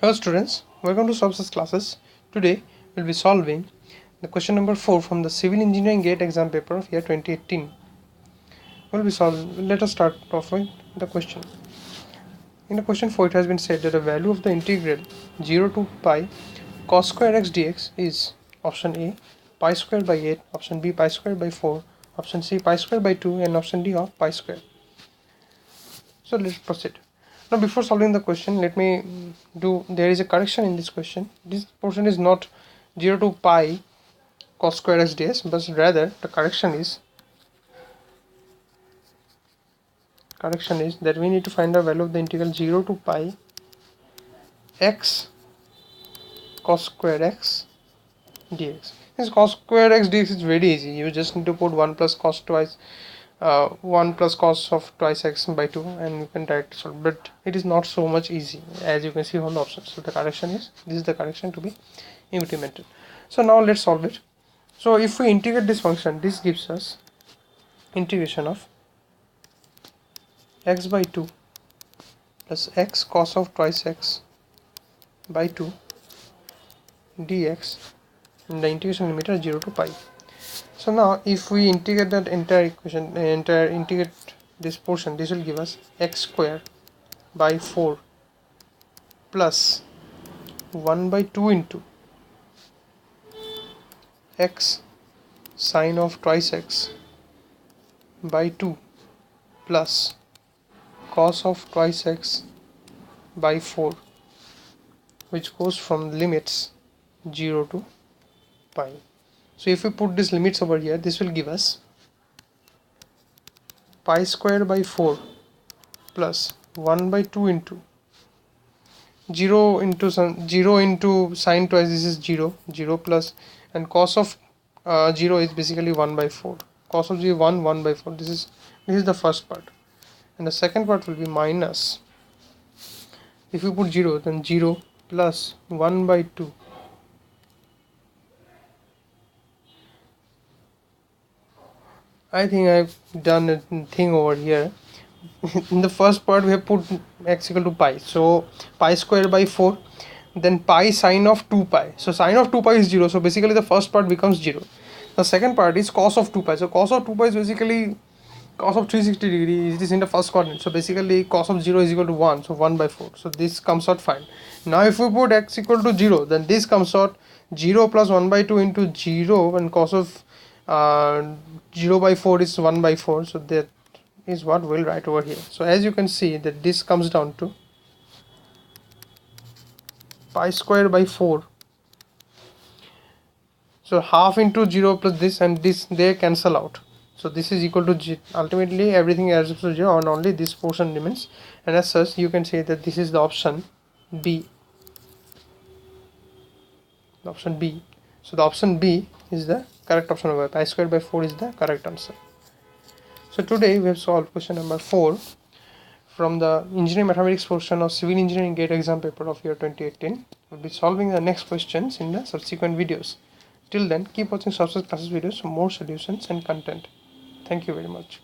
Hello students, welcome to Subsys classes. Today we'll be solving the question number 4 from the Civil Engineering GATE exam paper of year 2018. Let us start off with the question. In the question 4 it has been said that the value of the integral 0 to pi cos square x dx is option A pi square by 8, option B pi square by 4, option C pi square by 2 and option D of pi square. So let's proceed. Now before solving the question, let me there is a correction in this question. This portion is not 0 to pi cos square x ds, but rather the correction is that we need to find the value of the integral 0 to pi x cos square x dx. This cos square x dx is very easy. You just need to put 1 plus cos twice 1 plus cos of twice x by 2 and you can directly solve, but it is not so much easy as you can see on the options. So the correction is, this is the correction to be implemented. So now let's solve it. So if we integrate this function, this gives us integration of x by 2 plus x cos of twice x by 2 dx, and the integration limit is 0 to pi. So now if we integrate that entire equation, integrate this portion, this will give us x square by 4 plus 1 by 2 into x sine of twice x by 2 plus cos of twice x by 4, which goes from limits 0 to pi. So if we put these limits over here, this will give us pi square by 4 plus 1 by 2 into 0 into sine twice, this is 0 plus, and cos of 0 is basically 1 by 4. Cos of 0 1 by 4. This is the first part, and the second part will be minus. If you put 0, then 0 plus 1 by 2 I think I've done a thing over here. In the first part we have put x equal to pi, so pi square by 4, then pi sine of 2 pi, so sine of 2 pi is 0, so basically the first part becomes 0. The second part is cos of 2 pi, so cos of 2 pi is basically cos of 360 degree. It is in the first coordinate, so basically cos of 0 is equal to 1, so 1 by 4, so this comes out fine. Now if we put x equal to 0, then this comes out 0 plus 1 by 2 into 0, and cos of 0 by 4 is 1 by 4, so that is what we'll write over here. So as you can see that this comes down to pi square by 4, so half into 0 plus this, and this they cancel out, so this is equal to ultimately everything adds up to 0 and only this portion remains, and as such you can say that this is the option B. So the option B is the correct option over pi square by 4 is the correct answer. So today we have solved question number 4 from the engineering mathematics portion of civil engineering GATE exam paper of year 2018. We'll be solving the next questions in the subsequent videos. Till then, keep watching Subsys classes videos for more solutions and content. Thank you very much.